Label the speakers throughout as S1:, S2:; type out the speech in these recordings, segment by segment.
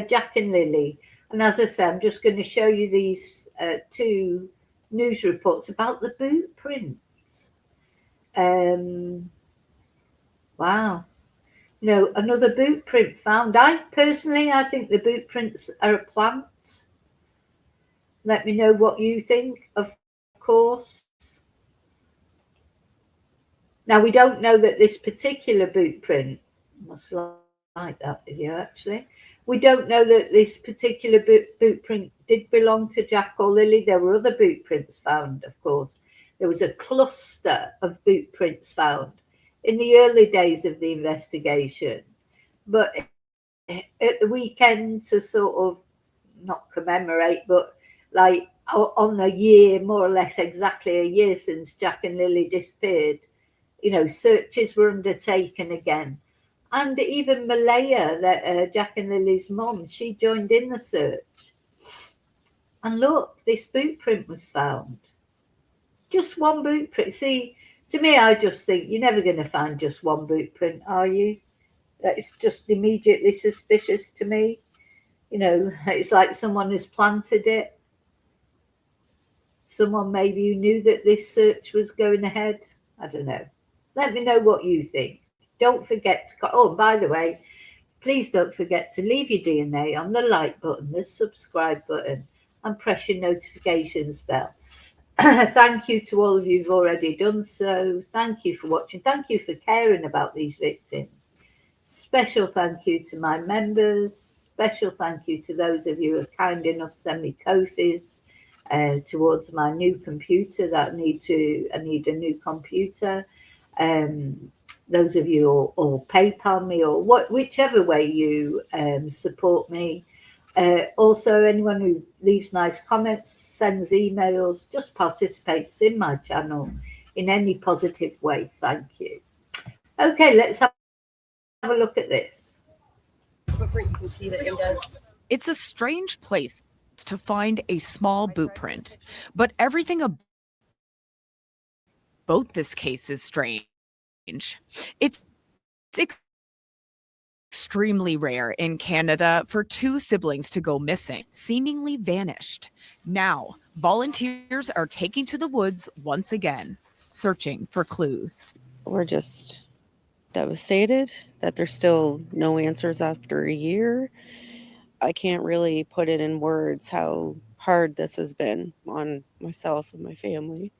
S1: Jack and Lily. And as I say, I'm just going to show you these two news reports about the boot prints. Wow. Another boot print found. I think the boot prints are a plant. Let me know what you think, of course. Now, we don't know that this particular boot print, must like that video actually. We don't know that this particular boot print did belong to Jack or Lily. There were other boot prints found, of course. There was a cluster of boot prints found in the early days of the investigation. But at the weekend, to sort of not commemorate, but like on the year, more or less exactly a year since Jack and Lily disappeared, searches were undertaken again. And even Malehya, Jack and Lily's mom, she joined in the search. And look, this boot print was found. Just one boot print. See, to me, I just think you're never going to find just one boot print, are you? That's just immediately suspicious to me. It's like someone has planted it. Someone maybe who knew that this search was going ahead. I don't know. Let me know what you think. Don't forget to, oh, by the way, please don't forget to leave your DNA on the like button, the subscribe button, and press your notifications bell. Thank you to all of you who've already done so. Thank you for watching. Thank you for caring about these victims. Special thank you to my members. Special thank you to those of you who are kind enough to send me Ko-fis towards my new computer that I need a new computer. Those of you or PayPal me or whichever way you support me. Also, anyone who leaves nice comments, sends emails, just participates in my channel in any positive way. Thank you. Okay, let's have a look at this.
S2: You can see the index.
S3: It's a strange place to find a small boot print, but everything about this case is strange. It's extremely rare in Canada for two siblings to go missing, seemingly vanished. Now, volunteers are taking to the woods once again, searching for clues.
S2: We're just devastated that there's still no answers after a year. I can't really put it in words how hard this has been on myself and my family.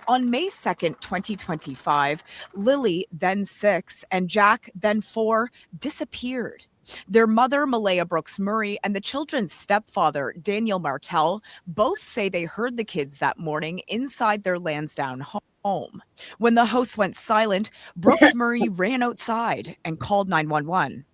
S3: On May 2nd, 2025, Lily, then 6, and Jack, then 4, disappeared. Their mother, Malehya Brooks Murray, and the children's stepfather, Daniel Martel, both say they heard the kids that morning inside their Lansdowne home. When the house went silent, Brooks Murray ran outside and called 911.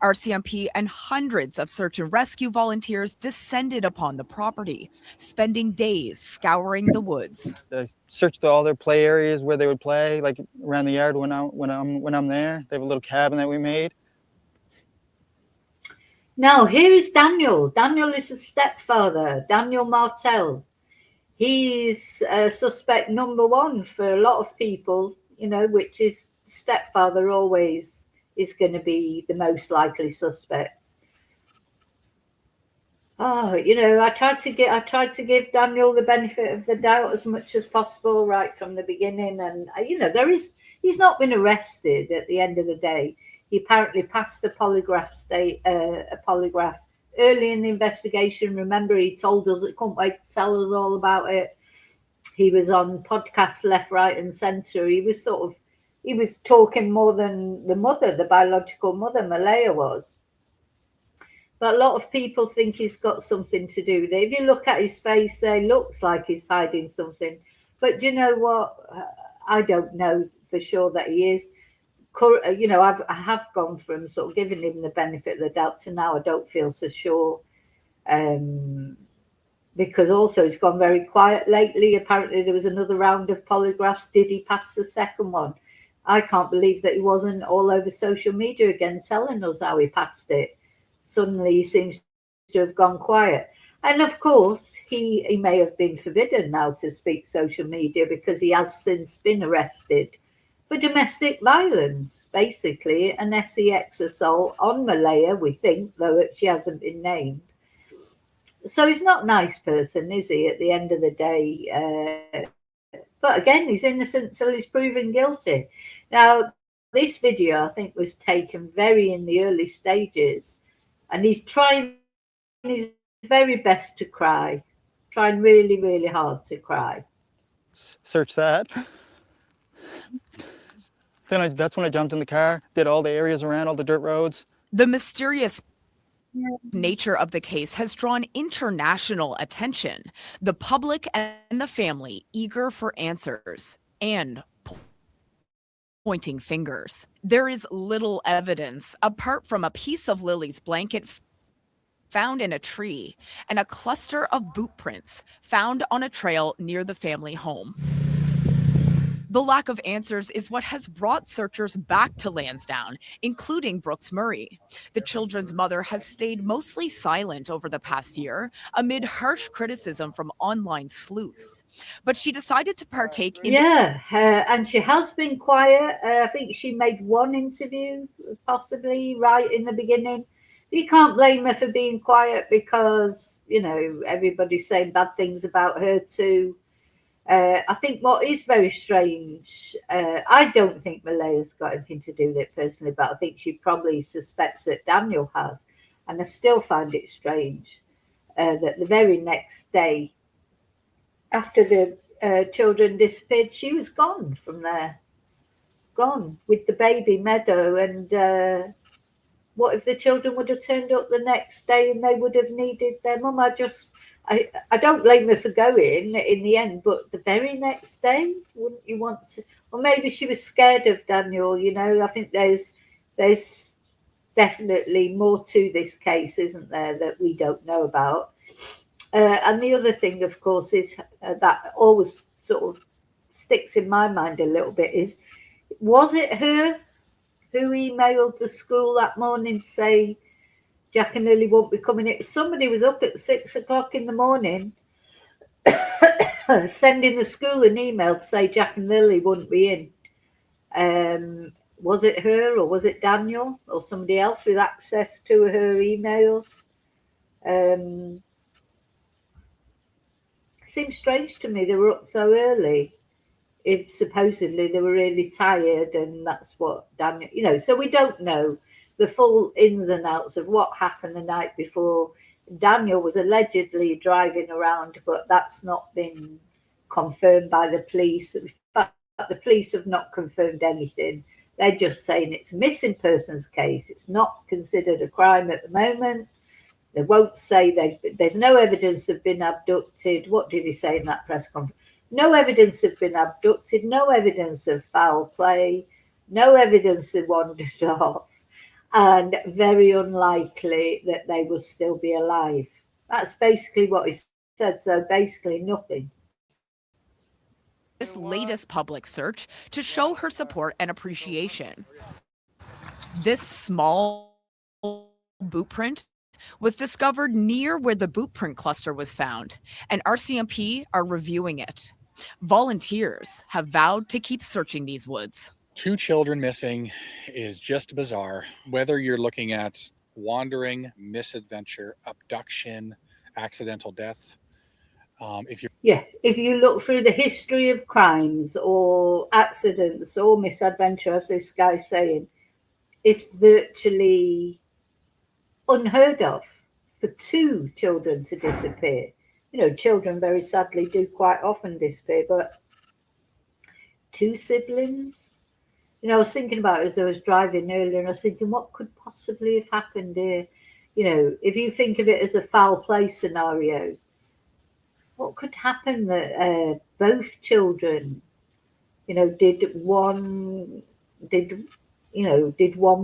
S3: RCMP and hundreds of search and rescue volunteers descended upon the property, spending days scouring the woods.
S4: They searched all their play areas where they would play, like around the yard when I'm there. They have a little cabin that we made.
S1: Now, here is Daniel. Daniel is a stepfather, Daniel Martel. He's suspect number one for a lot of people, which is stepfather always is going to be the most likely suspect. Oh, I tried to give Daniel the benefit of the doubt as much as possible right from the beginning, and he's not been arrested at the end of the day. He apparently passed the polygraph early in the investigation. Remember, he told us, he couldn't wait to tell us all about it. He was on podcasts left, right, and centre. He was talking more than the mother, the biological mother, Malehya, was. But a lot of people think he's got something to do with it. If you look at his face there, it looks like he's hiding something. But do you know what? I don't know for sure that he is. I have gone from sort of giving him the benefit of the doubt to now I don't feel so sure. Because also he's gone very quiet lately. Apparently there was another round of polygraphs. Did he pass the second one? I can't believe that he wasn't all over social media again telling us how he passed it. Suddenly he seems to have gone quiet. And of course, he may have been forbidden now to speak social media because he has since been arrested for domestic violence, basically, an sex assault on Malehya, we think, though she hasn't been named. So he's not a nice person, is he, at the end of the day? But again, he's innocent till he's proven guilty. Now, this video, I think, was taken very in the early stages, and he's trying his very best to cry, trying really, really hard to cry.
S4: Search that. Then that's when I jumped in the car, did all the areas around, all the dirt roads.
S3: The mysterious nature of the case has drawn international attention. The public and the family eager for answers and pointing fingers. There is little evidence apart from a piece of Lily's blanket found in a tree and a cluster of boot prints found on a trail near the family home. The lack of answers is what has brought searchers back to Lansdowne, including Brooks Murray. The children's mother has stayed mostly silent over the past year amid harsh criticism from online sleuths. But she decided to partake in...
S1: and she has been quiet. I think she made one interview, possibly, right in the beginning. You can't blame her for being quiet because, you know, everybody's saying bad things about her too. I think what is very strange, I don't think Malehya's got anything to do with it personally, but I think she probably suspects that Daniel has. And I still find it strange that the very next day after the children disappeared, she was gone from there. Gone with the baby Meadow. And what if the children would have turned up the next day and they would have needed their mum? I don't blame her for going in the end, but the very next day, wouldn't you want to? Or maybe she was scared of Daniel, you know. I think there's definitely more to this case, isn't there, that we don't know about. And the other thing, of course, is that always sort of sticks in my mind a little bit is, was it her who emailed the school that morning to say, Jack and Lily won't be coming in? Somebody was up at 6 o'clock in the morning sending the school an email to say Jack and Lily wouldn't be in. Was it her or was it Daniel or somebody else with access to her emails? Seems strange to me they were up so early, if supposedly they were really tired, and that's what Daniel, you know. So we don't know the full ins and outs of what happened the night before. Daniel was allegedly driving around, but that's not been confirmed by the police. In fact, the police have not confirmed anything. They're just saying it's a missing persons case. It's not considered a crime at the moment. They won't say there's no evidence they've been abducted. What did he say in that press conference? No evidence they've been abducted, no evidence of foul play, no evidence they wandered off, and very unlikely that they will still be alive. That's basically what he said, so basically nothing.
S3: This latest public search to show her support and appreciation. This small boot print was discovered near where the Bootprint cluster was found, and RCMP are reviewing it. Volunteers have vowed to keep searching these woods.
S5: 2 children missing is just bizarre. Whether you're looking at wandering, misadventure, abduction, accidental death. If
S1: you look through the history of crimes or accidents or misadventure, as this guy's saying, it's virtually unheard of for 2 children to disappear. You know, children very sadly do quite often disappear, but 2 siblings. You know, I was thinking about it as I was driving earlier, and I was thinking, what could possibly have happened here? You know, if you think of it as a foul play scenario, what could happen that both children, you know, did one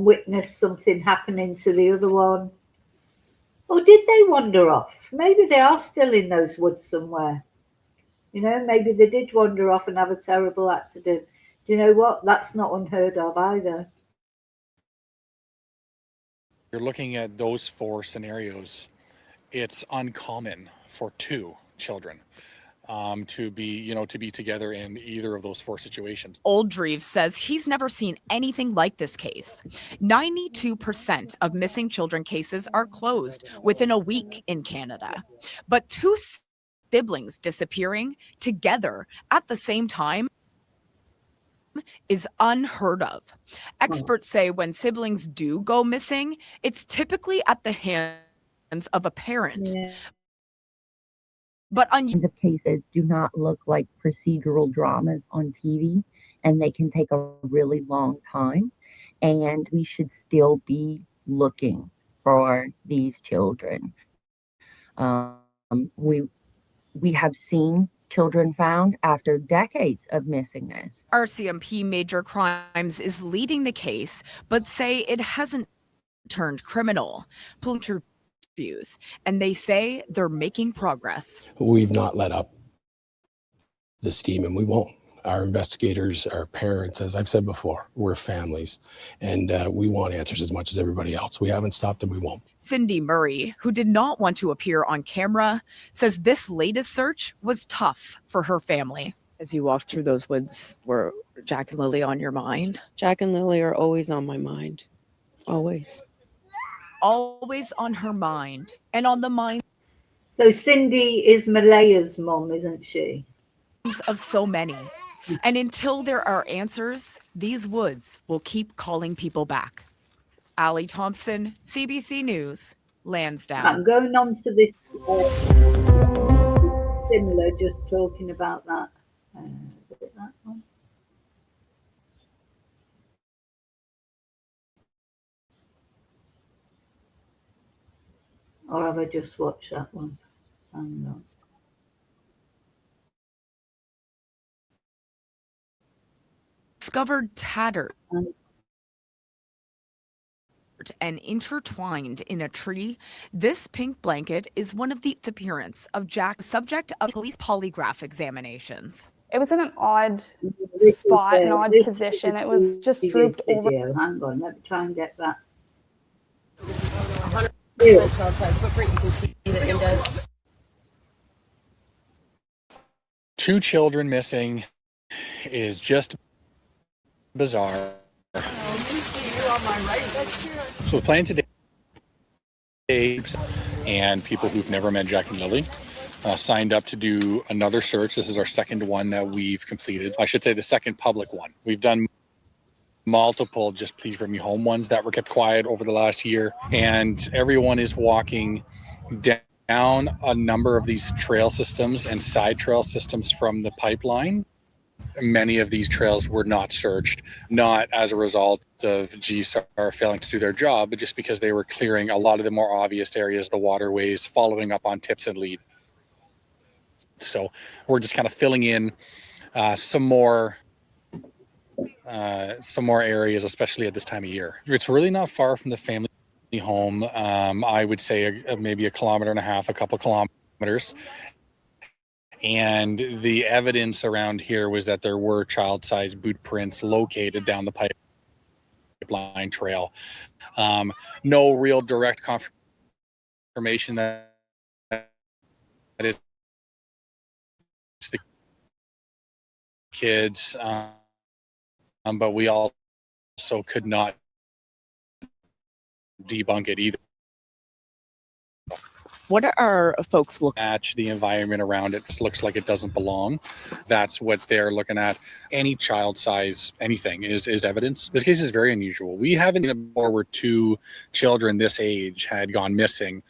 S1: witness something happening to the other one? Or did they wander off? Maybe they are still in those woods somewhere. You know, maybe they did wander off and have a terrible accident. Do you know what? That's not unheard of either.
S5: you're looking at those 4 scenarios, it's uncommon for 2 children. to be together in either of those four situations.
S3: Oldreeve says he's never seen anything like this case. 92% of missing children cases are closed within a week in Canada. But two siblings disappearing together at the same time is unheard of. Experts say when siblings do go missing, it's typically at the hands of a parent.
S1: Yeah.
S3: But
S6: of cases do not look like procedural dramas on TV, and they can take a really long time. And we should still be looking for these children. We have seen children found after decades of missingness.
S3: RCMP Major Crimes is leading the case, but say it hasn't turned criminal. Police interviews, and they say they're making progress.
S7: We've not let up the steam, and we won't. Our investigators, our parents, as I've said before, we're families, and we want answers as much as everybody else. We haven't stopped and we won't.
S3: Cindy Murray, who did not want to appear on camera, says this latest search was tough for her family.
S2: As you walked through those woods, were Jack and Lily on your mind? Jack and Lily are always on my mind. Always.
S3: Always on her mind and on the mind
S1: So Cindy is Malehya's mom, isn't she?
S3: of so many. And until there are answers, these woods will keep calling people back. Allie Thompson, CBC News, Lansdowne.
S1: I'm going on to this similar, just talking about that. Is it that one? Or have I just watched that one? Hang on.
S3: Discovered tattered and intertwined in a tree, this pink blanket is one of the appearance of Jack, subject of police polygraph examinations.
S8: It was in an odd spot, an odd position. It was just drooped over.
S1: Hang on, let me try and get that.
S5: Two children missing is just bizarre. So the plan today, and people who've never met Jack and Lily signed up to do another search. This is our second one that we've completed. I should say the second public one. We've done multiple just please bring me home ones that were kept quiet over the last year, and everyone is walking down a number of these trail systems and side trail systems from the pipeline. Many of these trails were not searched, not as a result of GSAR failing to do their job, but just because they were clearing a lot of the more obvious areas, the waterways, following up on tips and lead. So we're just kind of filling in some more areas, especially at this time of year. It's really not far from the family home. I would say maybe 1.5 kilometers, a couple kilometers. And the evidence around here was that there were child-sized boot prints located down the pipeline trail. No real direct confirmation that it's the kids, but we also could not debunk it either.
S2: What are folks looking at?
S5: Match the environment around it. This looks like it doesn't belong. That's what they're looking at. Any child size, anything is evidence. This case is very unusual. We haven't before where two children this age had gone missing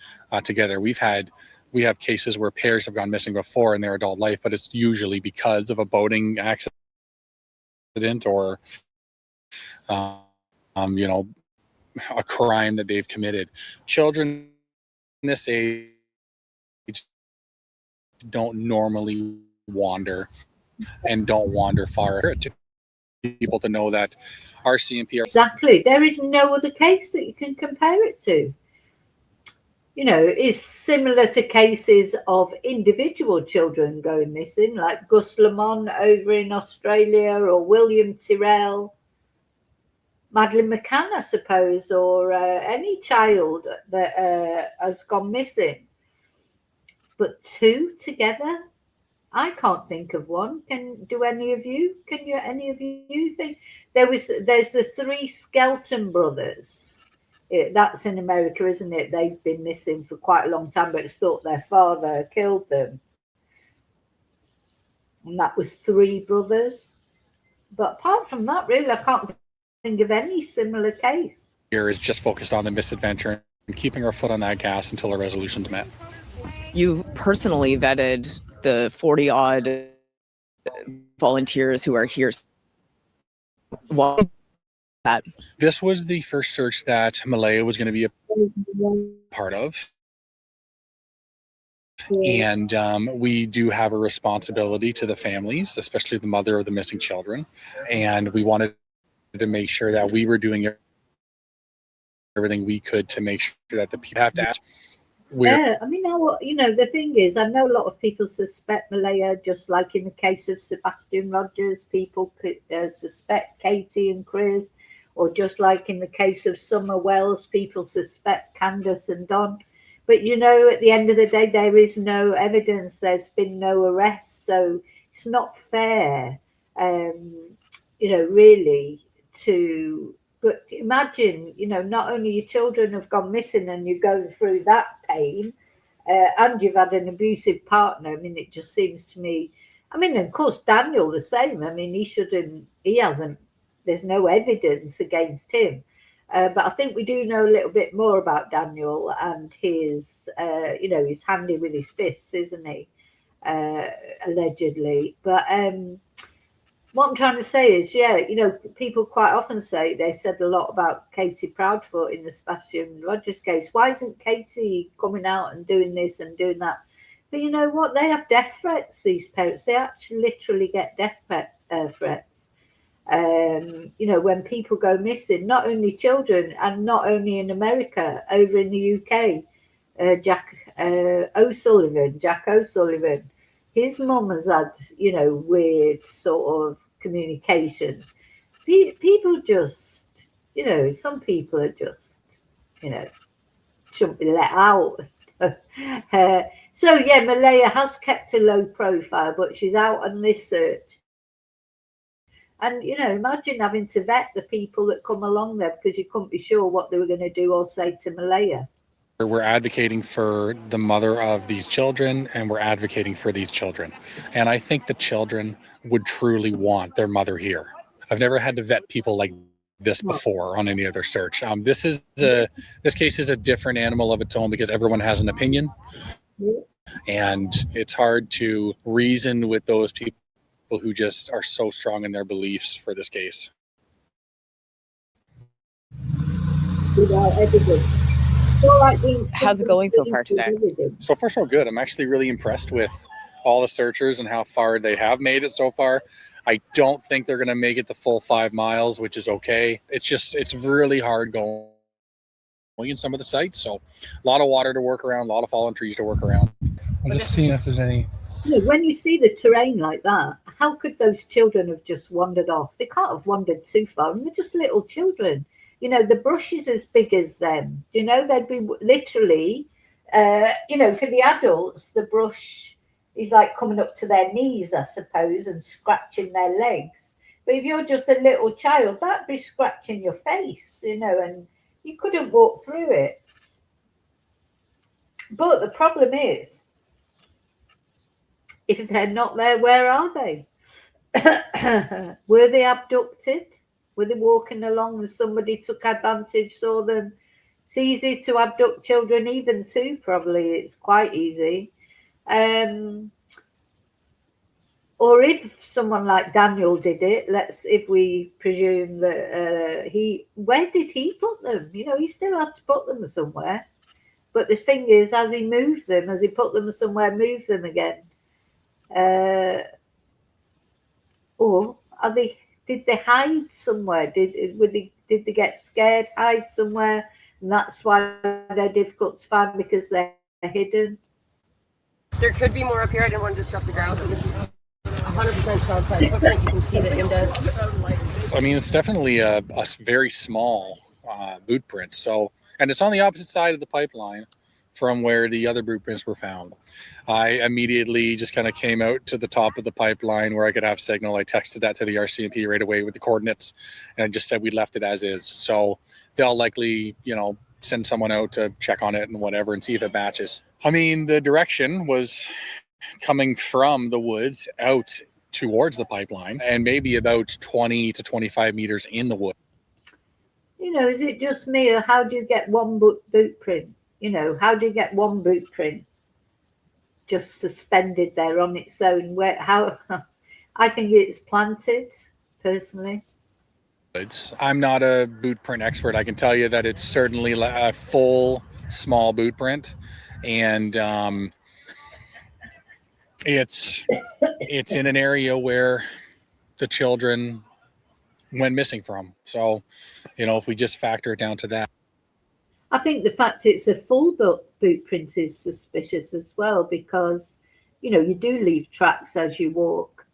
S5: together. We have cases where pairs have gone missing before in their adult life, but it's usually because of a boating accident or a crime that they've committed. Children this age don't normally wander and don't wander far. To people to know that RCMP
S1: Exactly. There is no other case that you can compare it to. You know, it's similar to cases of individual children going missing, like Gus Lamont over in Australia, or William Tyrrell, Madeleine McCann, I suppose, or any child that has gone missing. But two together, I can't think of one. Do any of you? Can you? Any of you think there's the three Skelton brothers? That's in America, isn't it? They've been missing for quite a long time, but it's thought their father killed them, and that was three brothers. But apart from that, really, I can't think of any similar case.
S5: Here is just focused on the misadventure and keeping our foot on that gas until a resolution's met.
S3: You've personally vetted the 40 odd volunteers who are here. Why that?
S5: This was the first search that Malehya was going to be a part of. And we do have a responsibility to the families, especially the mother of the missing children. And we wanted to make sure that we were doing everything we could to make sure that the people have to ask.
S1: Yeah, I mean, now, you know, the thing is, I know a lot of people suspect Malehya, just like in the case of Sebastian Rogers, people could suspect Katie and Chris, or just like in the case of Summer Wells, people suspect Candace and Don. But, you know, at the end of the day, there is no evidence. There's been no arrest. So it's not fair, you know, really to... But imagine, you know, not only your children have gone missing and you're going through that pain, and you've had an abusive partner. I mean, it just seems to me... I mean, of course, Daniel the same. I mean, he hasn't... There's no evidence against him. But I think we do know a little bit more about Daniel and his, you know, he's handy with his fists, isn't he? Allegedly. But what I'm trying to say is, yeah, you know, people quite often say, they said a lot about Katie Proudfoot in the Sebastian Rogers case. Why isn't Katie coming out and doing this and doing that? But you know what? They have death threats, these parents. They actually literally get death threats. You know, when people go missing, not only children and not only in America, over in the UK, Jack O'Sullivan, his mum has had, you know, weird sort of communications. People just, you know, some people are just, you know, shouldn't be let out. So yeah, Malehya has kept a low profile, but she's out on this search. And, you know, imagine having to vet the people that come along there because you couldn't be sure what they were going to do or say to Malehya.
S5: We're advocating for the mother of these children, and we're advocating for these children. And I think the children would truly want their mother here. I've never had to vet people like this before on any other search. This case is a different animal of its own because everyone has an opinion. And it's hard to reason with those people who just are so strong in their beliefs for this case.
S3: How's it going so far today?
S5: So far, so good. I'm actually really impressed with all the searchers and how far they have made it so far. I don't think they're going to make it the full 5 miles, which is okay. It's really hard going in some of the sites. So a lot of water to work around, a lot of fallen trees to work around. I'm just seeing if there's any...
S1: When you see the terrain like that, how could those children have just wandered off? They can't have wandered too far. And they're just little children. You know, the brush is as big as them. You know, they'd be literally, you know, for the adults, the brush is like coming up to their knees, I suppose, and scratching their legs. But if you're just a little child, that'd be scratching your face, you know, and you couldn't walk through it. But the problem is, if they're not there, where are they? Were they abducted? Were they walking along and somebody took advantage, saw them? It's easy to abduct children, even two, probably. It's quite easy. Or if someone like Daniel did it, if we presume that where did he put them? You know, he still had to put them somewhere. But the thing is, as he moved them, as he put them somewhere, move them again. Or did they hide somewhere? Did they get scared, hide somewhere, and that's why they're difficult to find because they're hidden?
S9: There could be more up here. I didn't want to disrupt the ground, but this is 100% child size footprint. You can see the indents.
S5: I mean, it's definitely a very small boot print. So, and it's on the opposite side of the pipeline from where the other boot prints were found. I immediately just kind of came out to the top of the pipeline where I could have signal. I texted that to the RCMP right away with the coordinates, and I just said we left it as is. So they'll likely, send someone out to check on it and whatever and see if it matches. I mean, the direction was coming from the woods out towards the pipeline and maybe about 20 to 25 meters in the wood.
S1: Is it just me, or how do you get one boot print? How do you get one boot print just suspended there on its own? How? I think it's planted, personally.
S5: I'm not a boot print expert. I can tell you that it's certainly a full small boot print, and it's in an area where the children went missing from. So, if we just factor it down to that.
S1: I think the fact it's a full boot print is suspicious as well, because, you do leave tracks as you walk,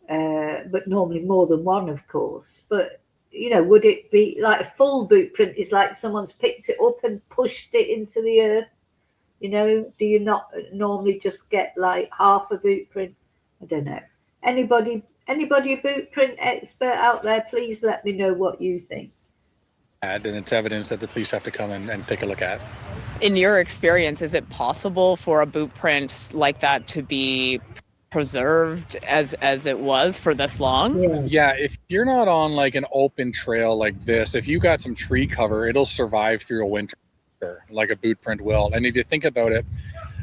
S1: but normally more than one, of course. But, would it be like a full boot print is like someone's picked it up and pushed it into the earth? Do you not normally just get like half a boot print? I don't know. Anybody a boot print expert out there, please let me know what you think.
S5: And it's evidence that the police have to come and take a look at.
S3: In your experience, is it possible for a boot print like that to be preserved as it was for this long?
S5: Yeah, if you're not on like an open trail like this, if you got some tree cover, it'll survive through a winter like a boot print will. And if you think about it,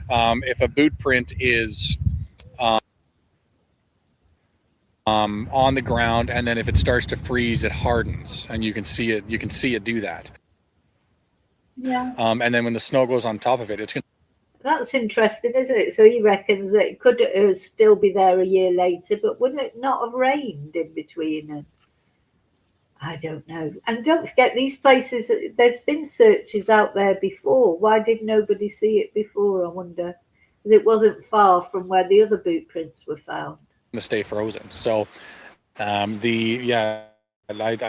S5: if a boot print is on the ground, and then if it starts to freeze, it hardens, and you can see it do that.
S1: Yeah.
S5: And then when the snow goes on top of it, it's gonna.
S1: That's interesting, isn't it? So he reckons that it could still be there a year later, but would it not have rained in between? And I don't know. And don't forget, these places, there's been searches out there before. Why did nobody see it before, I wonder? Because it wasn't far from where the other boot prints were found.
S5: To stay frozen. So I've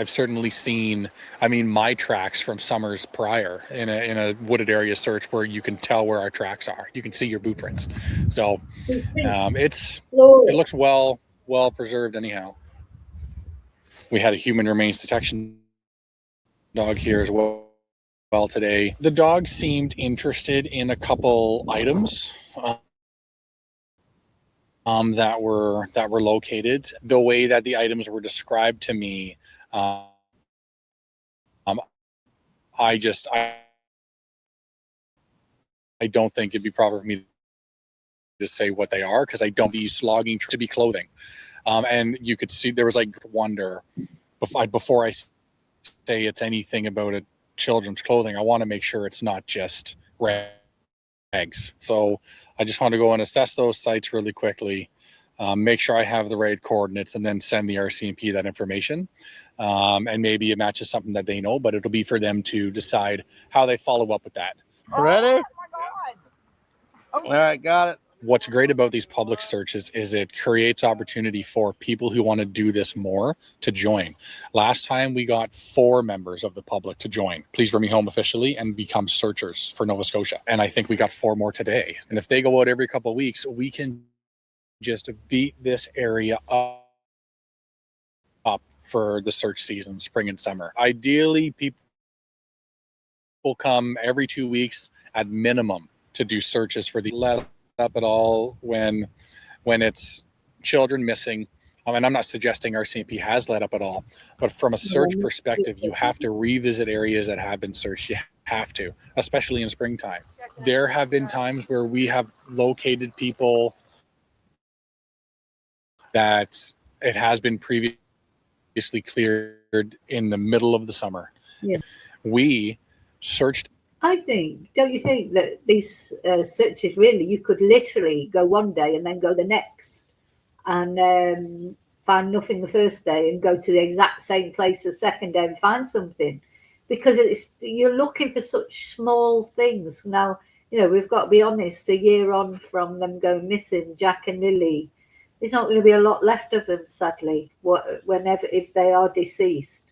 S5: certainly seen, my tracks from summers prior in a wooded area search where you can tell where our tracks are. You can see your boot prints. So it looks well preserved anyhow. We had a human remains detection dog here as well today. The dog seemed interested in a couple items that were located. The way that the items were described to me, I don't think it'd be proper for me to say what they are, because I don't use logging to be clothing. And you could see there was like wonder before I say it's anything about a children's clothing. I want to make sure it's not just rags. So I just want to go and assess those sites really quickly, make sure I have the right coordinates, and then send the RCMP that information. And maybe it matches something that they know, but it'll be for them to decide how they follow up with that.
S10: Ready?
S3: Oh my God.
S10: All right, got it.
S5: What's great about these public searches is it creates opportunity for people who want to do this more to join. Last time we got 4 members of the public to join. Please bring me home officially and become searchers for Nova Scotia. And I think we got 4 more today. And if they go out every couple of weeks, we can just beat this area up for the search season, spring and summer. Ideally, people come every 2 weeks at minimum to do searches for the let up at all when it's children missing. And I'm not suggesting RCMP has let up at all, but from a search perspective, you have to revisit areas that have been searched. You have to, especially in springtime. There have been times where we have located people that it has been previously cleared in the middle of the summer.
S1: Yeah.
S5: We searched.
S1: Don't you think that these searches, really, you could literally go one day and then go the next, and find nothing the first day, and go to the exact same place the second day and find something, because you're looking for such small things. Now, we've got to be honest, a year on from them going missing, Jack and Lily, there's not going to be a lot left of them, sadly, if they are deceased.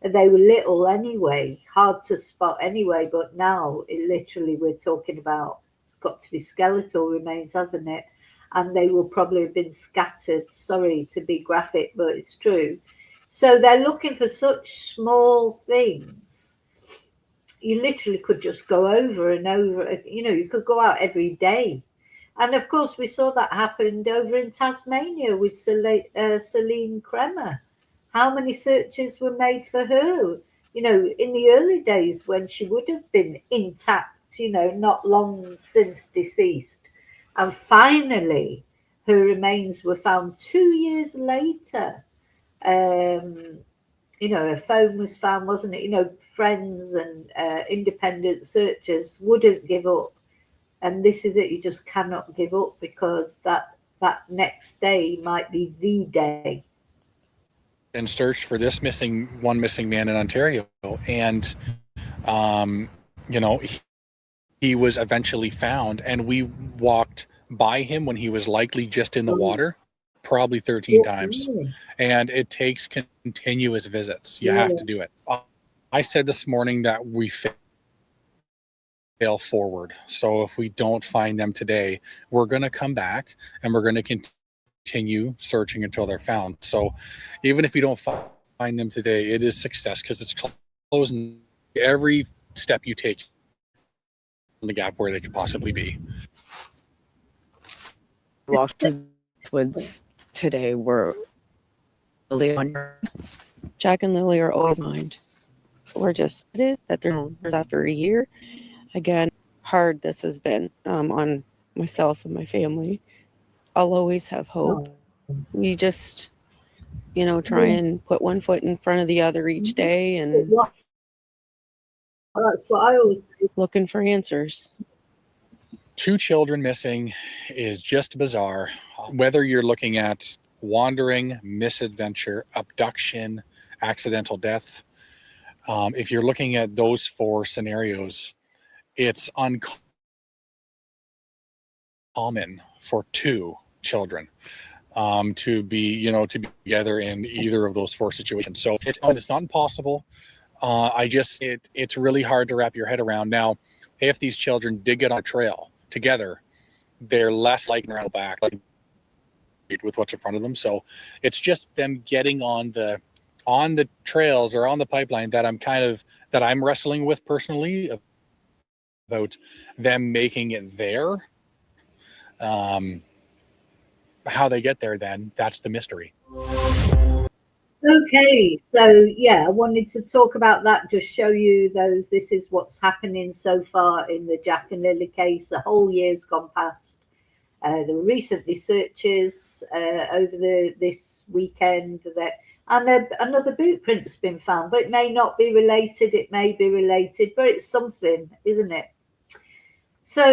S1: They were little anyway, hard to spot anyway, but now it literally, we're talking about, it's got to be skeletal remains, hasn't it? And they will probably have been scattered. Sorry to be graphic, but it's true. So they're looking for such small things. You literally could just go over and over, you could go out every day. And of course, we saw that happened over in Tasmania with Celine Kremer. How many searches were made for her? In the early days when she would have been intact, not long since deceased. And finally, her remains were found 2 years later. A phone was found, wasn't it? Friends and independent searchers wouldn't give up. And this is it, you just cannot give up, because that next day might be the day.
S5: And searched for this missing man in Ontario. And, he was eventually found, and we walked by him when he was likely just in the water, probably 13 times. And it takes continuous visits. You have to do it. I said this morning that we fail forward. So if we don't find them today, we're going to come back and we're going to continue searching until they're found. So even if you don't find them today, it is success, because it's closing every step you take in the gap where they could possibly be.
S2: Walking woods today were Lily on Jack and Lily are always mind. We're just that they're after a year. Again, hard this has been on myself and my family. I'll always have hope. You just, try and put one foot in front of the other each day, and
S1: that's what I always do.
S2: Looking for answers.
S5: 2 children missing is just bizarre. Whether you're looking at wandering, misadventure, abduction, accidental death, if you're looking at those 4 scenarios, it's uncommon for 2 children to be together in either of those 4 situations. So it's not impossible. It's really hard to wrap your head around. Now, if these children did get on a trail together, they're less likely to go back with what's in front of them. So it's just them getting on the trails or on the pipeline that I'm wrestling with personally, about them making it there. How they get there, then that's the mystery.
S1: Okay, so I wanted to talk about that, just show you this is what's happening so far in the Jack and Lily case. A whole year's gone past. There were recently searches over this weekend and another boot print's been found, but it may not be related, it may be related, but it's something, isn't it?